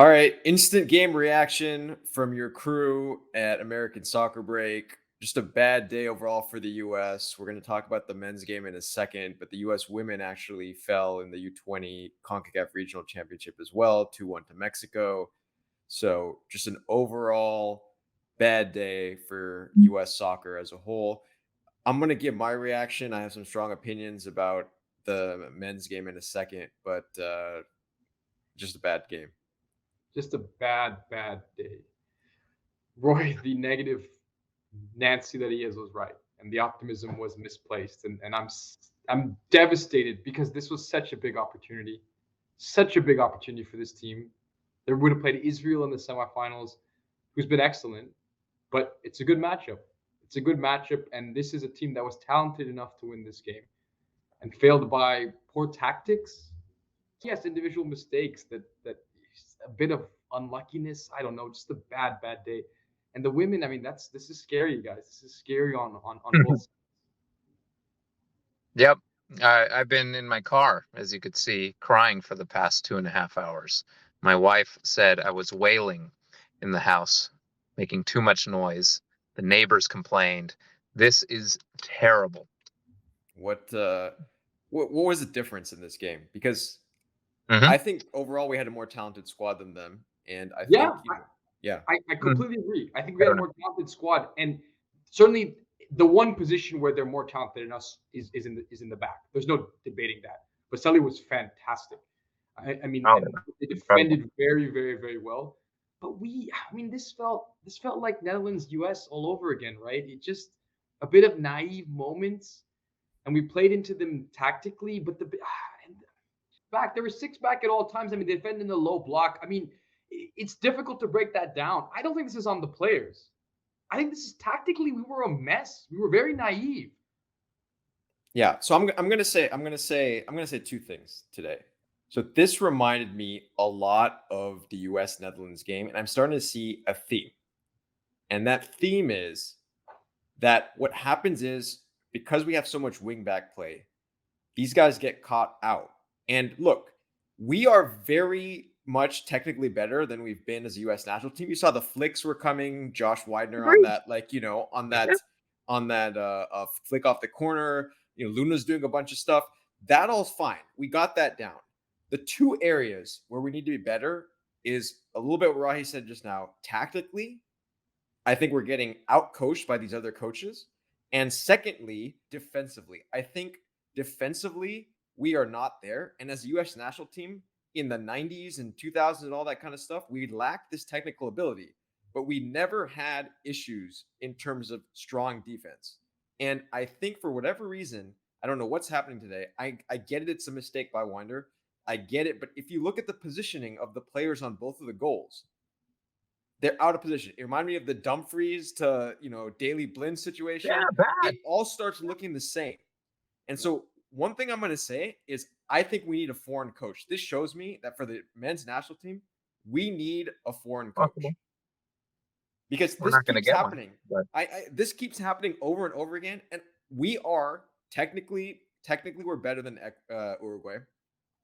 All right, instant game reaction from your crew at American Soccer Break. Just a bad day overall for the US. We're going to talk about the men's game in a second, but the US women actually fell in the U20 CONCACAF Regional Championship as well, 2-1 to Mexico. So, just an overall bad day for US soccer as a whole. I'm going to give my reaction. I have some strong opinions about the men's game in a second, but just a bad game. Just a bad day. Roy, the negative Nancy that he is, was right, and the optimism was misplaced. And I'm devastated because this was such a big opportunity for this team. They would have played Israel in the semifinals, who's been excellent, but it's a good matchup. It's a good matchup, and this is a team that was talented enough to win this game and failed by poor tactics. Yes, individual mistakes that a bit of unluckiness. I don't know, just a bad day. And the women, I mean, this is scary, you guys. This is scary on both sides. Yep. I've been in my car, as you could see, crying for the past 2.5 hours. My wife said I was wailing in the house, making too much noise. The neighbors complained. This is terrible. What was the difference in this game? Because Mhm. I think overall we had a more talented squad than them, and I Yeah, think yeah, I completely agree. I think we I had a don't know. more talented squad, and certainly the one position where they're more talented than us is in the back. There's no debating that. But Sully was fantastic. I mean, Oh, and they incredible. defended very well. But I mean, this felt like Netherlands US all over again, right? It just a bit of naive moments, and we played into them tactically. But and back there were six back at all times. I mean, defending the low block. I mean, it's difficult to break that down. I don't think this is on the players. I think this is tactically we were a mess. We were very naive. yeah. So I'm gonna say two things today. So this reminded me a lot of the U.S. Netherlands game, and I'm starting to see a theme, and that theme is that what happens is because we have so much wing back play, these guys get caught out. And look, we are very much technically better than we've been as a U.S. national team. You saw the flicks were coming, Josh Widener on Agreed. that, like Yeah. on that flick off the corner. Luna's doing a bunch of stuff. That all's fine. We got that down. The two areas where we need to be better is a little bit what Rahi said just now. Tactically, I think we're getting out coached by these other coaches. And secondly, defensively, I think defensively we are not there. And as a U.S. national team in the 90s and 2000s and all that kind of stuff, we lacked this technical ability, but we never had issues in terms of strong defense. And I think for whatever reason, I don't know what's happening today. I get it. It's a mistake by Winder. I get it. But if you look at the positioning of the players on both of the goals, they're out of position. It reminded me of the Dumfries to Daily Blind Yeah, situation. It bad. all starts looking the same. And Yeah. so one thing I'm going to say is I think we need a foreign coach. This shows me that for the men's national team, we need a foreign Possible. coach because We're this not going to keeps get one. happening. But This keeps happening over and over again, and we are technically we're better than Uruguay,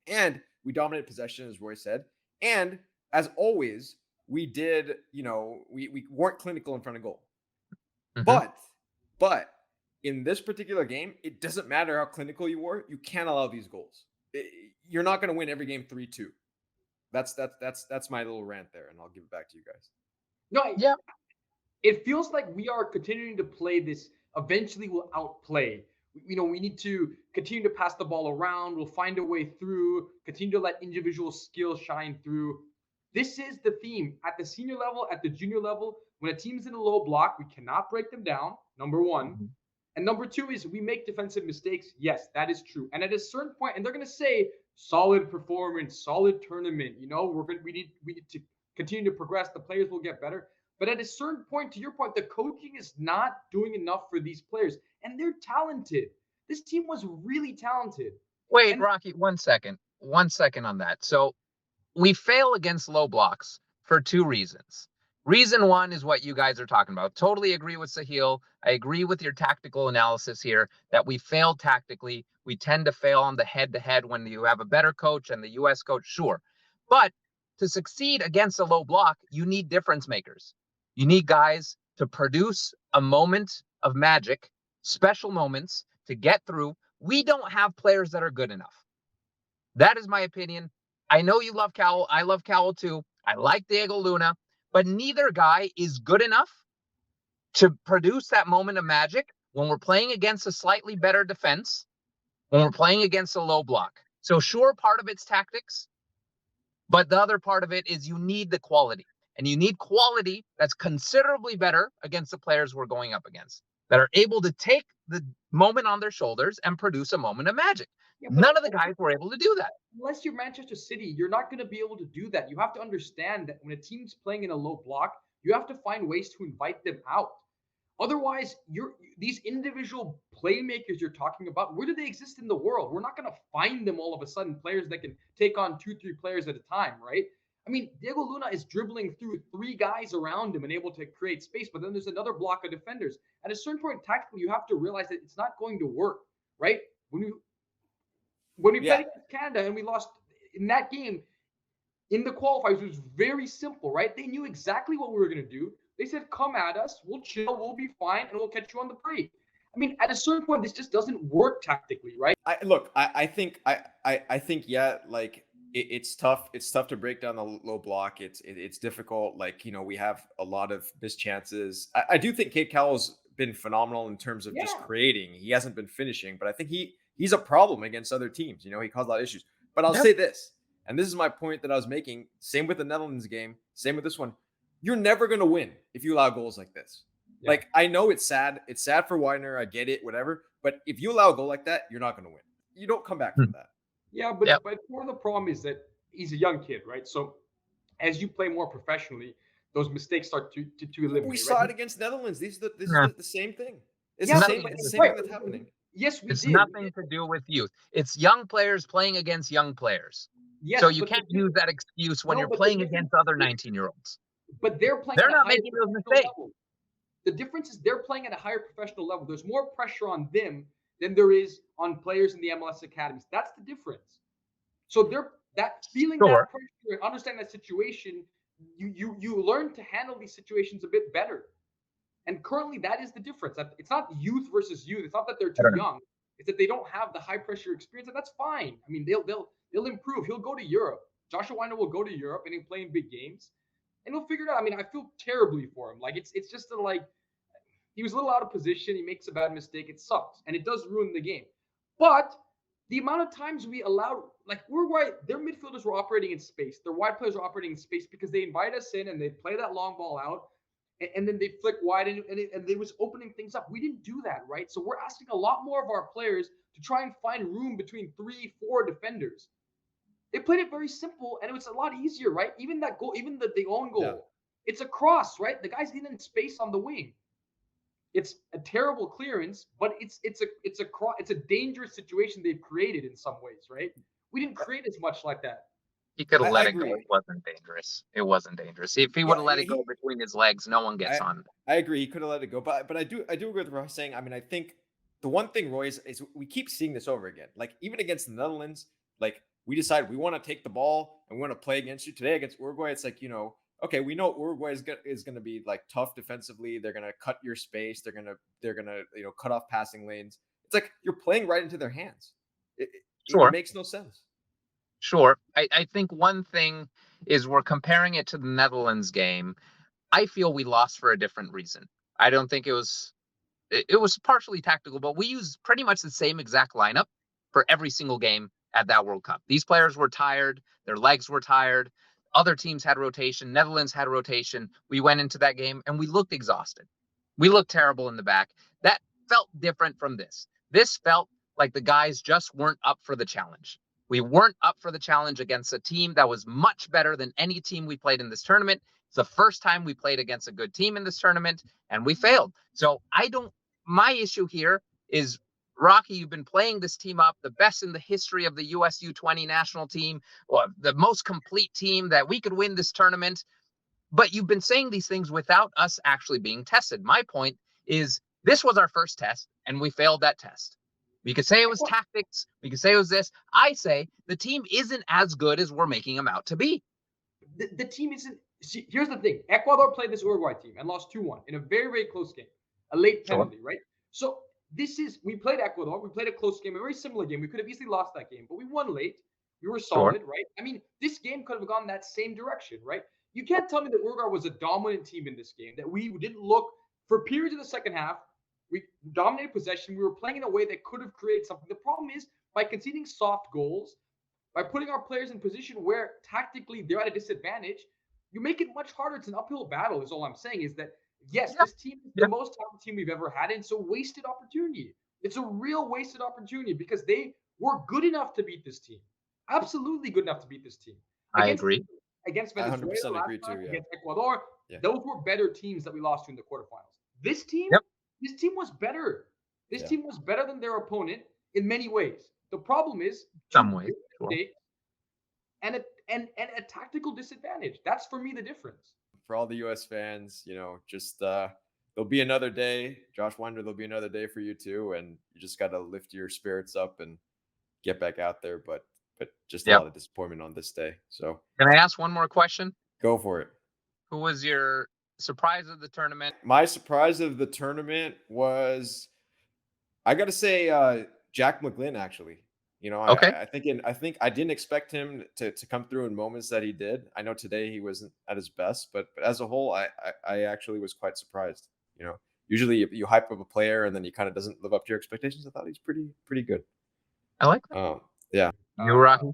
and we dominated possession as Roy said, and as always we did. We weren't clinical in front of goal, mhm. but in this particular game, it doesn't matter how clinical you were. You can't allow these goals. You're not going to win every game 3-2. That's my little rant there, and I'll give it back to you guys. No, Yeah. it feels like we are continuing to play this. Eventually, we'll outplay. We need to continue to pass the ball around. We'll find a way through. Continue to let individual skills shine through. This is the theme at the senior level, at the junior level. When a team's in a low block, we cannot break them down. Number one. Mhm. And number two is we make defensive mistakes. Yes, that is true. And at a certain point, and they're going to say solid performance, solid tournament. We need to continue to progress. The players will get better. But at a certain point, to your point, the coaching is not doing enough for these players, and they're talented. This team was really talented, Wait, and Rocky, 1 second. 1 second on that. So we fail against low blocks for two reasons. Reason one is what you guys are talking about. Totally agree with Sahil. I agree with your tactical analysis here that we fail tactically. We tend to fail on the head to head when you have a better coach and the US coach, sure. But to succeed against a low block, you need difference makers. You need guys to produce a moment of magic, special moments to get through. We don't have players that are good enough. That is my opinion. I know you love Cowell. I love Cowell too. I like Diego Luna, but neither guy is good enough to produce that moment of magic when we're playing against a slightly better defense, when we're playing against a low block. So sure, part of it's tactics, but the other part of it is you need the quality. And you need quality that's considerably better against the players we're going up against, that are able to take the moment on their shoulders and produce a moment of magic. Yeah, None of the guys were able to do that. Unless you're Manchester City, you're not going to be able to do that. You have to understand that when a team's playing in a low block, you have to find ways to invite them out. Otherwise, these individual playmakers you're talking about, where do they exist in the world? We're not going to find them all of a sudden, players that can take on 2-3 players at a time, right? I mean, Diego Luna is dribbling through 3 guys around him and able to create space, but then there's another block of defenders. At a certain point, tactically, you have to realize that it's not going to work, right? When we played against Canada and we lost in that game, in the qualifiers, it was very simple, right? They knew exactly what we were going to do. They said, come at us, we'll chill, we'll be fine, and we'll catch you on the break. I mean, at a certain point, this just doesn't work tactically, right? I think yeah, like it's tough. It's tough to break down the low block. It's difficult. Like, you know, we have a lot of missed chances. I do think Cade Cowell's been phenomenal in terms of just creating. He hasn't been finishing, but I think he's a problem against other teams. You know, he caused a lot of issues. But I'll say this, and this is my point that I was making. Same with the Netherlands game. Same with this one. You're never going to win if you allow goals like this. Yeah. Like, I know it's sad. It's sad for Weiner. I get it, whatever. But if you allow a goal like that, you're not going to win. You don't come back from that. Yeah, but part of the problem is that he's a young kid, right? So as you play more professionally, those mistakes start to eliminate. We saw it against Netherlands. This is the same thing. It's the same thing that's happening. Yes, we did. It's nothing to do with youth. It's young players playing against young players. Yes, so you can't use that excuse when you're playing against other 19-year-olds. But they're playing. They're not making those mistakes. Level. The difference is they're playing at a higher professional level. There's more pressure on them than there is on players in the MLS academies. That's the difference. So they're feeling that pressure, understanding that situation. You learn to handle these situations a bit better. And currently, that is the difference. It's not youth versus youth. It's not that they're too young. It's that they don't have the high pressure experience, and that's fine. I mean, they'll improve. He'll go to Europe. Joshua Weiner will go to Europe and he'll play in big games. And he'll figure it out. I mean, I feel terribly for him. Like, it's just he was a little out of position. He makes a bad mistake. It sucks. And it does ruin the game. But the amount of times we allowed, like, Uruguay, their midfielders were operating in space. Their wide players were operating in space because they invite us in and they play that long ball out. And then they flick wide and they was opening things up. We didn't do that, right? So we're asking a lot more of our players to try and find room between 3-4 defenders. They played it very simple, and it was a lot easier, right? Even that goal, even the own goal, it's a cross, right? The guy's in space on the wing. It's a terrible clearance, but it's a dangerous situation they've created in some ways, right? We didn't create as much like that. He could have let it go. It wasn't dangerous. It wasn't dangerous. If he would have let it go between his legs, no one gets on. I agree. He could have let it go, but I do agree with Roy saying. I mean, I think the one thing, Roy, is we keep seeing this over again. Like, even against the Netherlands, like, we decide we want to take the ball and we want to play against you. Today against Uruguay, it's like, you know, okay, we know Uruguay is going to be like tough defensively. They're going to cut your space. They're going to cut off passing lanes. It's like you're playing right into their hands. It makes no sense. Sure. I think one thing is we're comparing it to the Netherlands game. I feel we lost for a different reason. I don't think it was partially tactical, but we used pretty much the same exact lineup for every single game at that World Cup. These players were tired. Their legs were tired. Other teams had rotation. Netherlands had rotation. We went into that game and we looked exhausted. We looked terrible in the back. That felt different from this. This felt like the guys just weren't up for the challenge. We weren't up for the challenge against a team that was much better than any team we played in this tournament. It's the first time we played against a good team in this tournament, and we failed. So my issue here is, Rocky, you've been playing this team up, the best in the history of the US U20 national team, or the most complete team that we could win this tournament. But you've been saying these things without us actually being tested. My point is, this was our first test, and we failed that test. We could say it was tactics. We could say it was this. I say the team isn't as good as we're making them out to be. the team isn't. See, here's the thing: Ecuador played this Uruguay team and lost 2-1 in a very, very close game, a late Sure. penalty, right? So we played Ecuador, we played a close game, a very similar game. We could have easily lost that game, but we won late. We were solid, right? I mean, this game could have gone that same direction, right? You can't tell me that Uruguay was a dominant team in this game, that we didn't look for periods of the second half. We dominated possession. We were playing in a way that could have created something. The problem is by conceding soft goals, by putting our players in position where tactically they're at a disadvantage, you make it much harder. It's an uphill battle, is all I'm saying, is that, yes, this team is the most talented team we've ever had, and it's a wasted opportunity. It's a real wasted opportunity because they were good enough to beat this team. Absolutely good enough to beat this team. I agree. Against I Venezuela 100% last agree time, too, yeah. against Ecuador, Yeah. those were better teams that we lost to in the quarterfinals. This team, this team was better. This team was better than their opponent in many ways. The problem is Some ways, sure. and a tactical disadvantage. That's for me the difference. For all the U.S. fans, just there'll be another day. Josh Winder, there'll be another day for you too, and you just got to lift your spirits up and get back out there. But just a lot of disappointment on this day. So can I ask one more question? Go for it. Who was your surprise of the tournament? My surprise of the tournament was, I got to say, Jack McGlynn. Actually, Okay. I think I didn't expect him to come through in moments that he did. I know today he wasn't at his best, but as a whole, I actually was quite surprised. Usually you hype up a player and then he kind of doesn't live up to your expectations. I thought he's pretty good. I like that. Yeah. You, Rocky?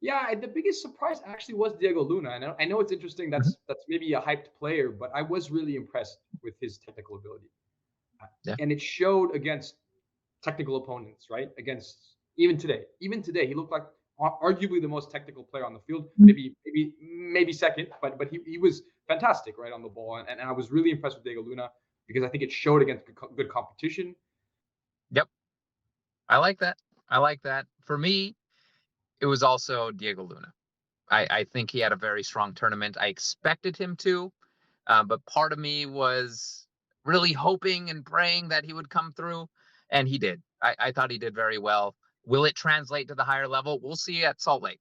Yeah, the biggest surprise actually was Diego Luna. And I know it's interesting. That's maybe a hyped player, but I was really impressed with his technical ability. And it showed against technical opponents, right? Against even today, he looked like arguably the most technical player on the field. Maybe second, but he was fantastic, right, on the ball. And I was really impressed with Diego Luna because I think it showed against good competition. Yep. I like that. For me, it was also Diego Luna. I think he had a very strong tournament. I expected him to, but part of me was really hoping and praying that he would come through, and he did. I thought he did very well. Will it translate to the higher level? We'll see at Salt Lake.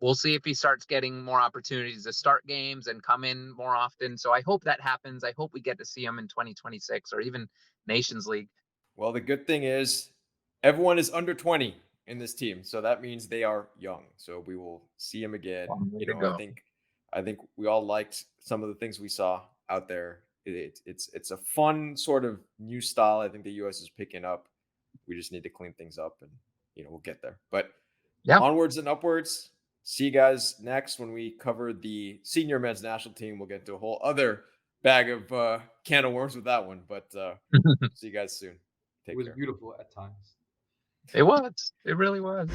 We'll see if he starts getting more opportunities to start games and come in more often. So I hope that happens. I hope we get to see him in 2026 or even Nations League. Well, the good thing is everyone is under 20 in this team, so that means they are young. So we will see him again. I think we all liked some of the things we saw out there. It's a fun sort of new style. I think the U.S. is picking up. We just need to clean things up, and we'll get there. But onwards and upwards. See you guys next when we cover the senior men's national team. We'll get into a whole other bag of can of worms with that one. But see you guys soon. Take care. It was beautiful at times. It was. It really was.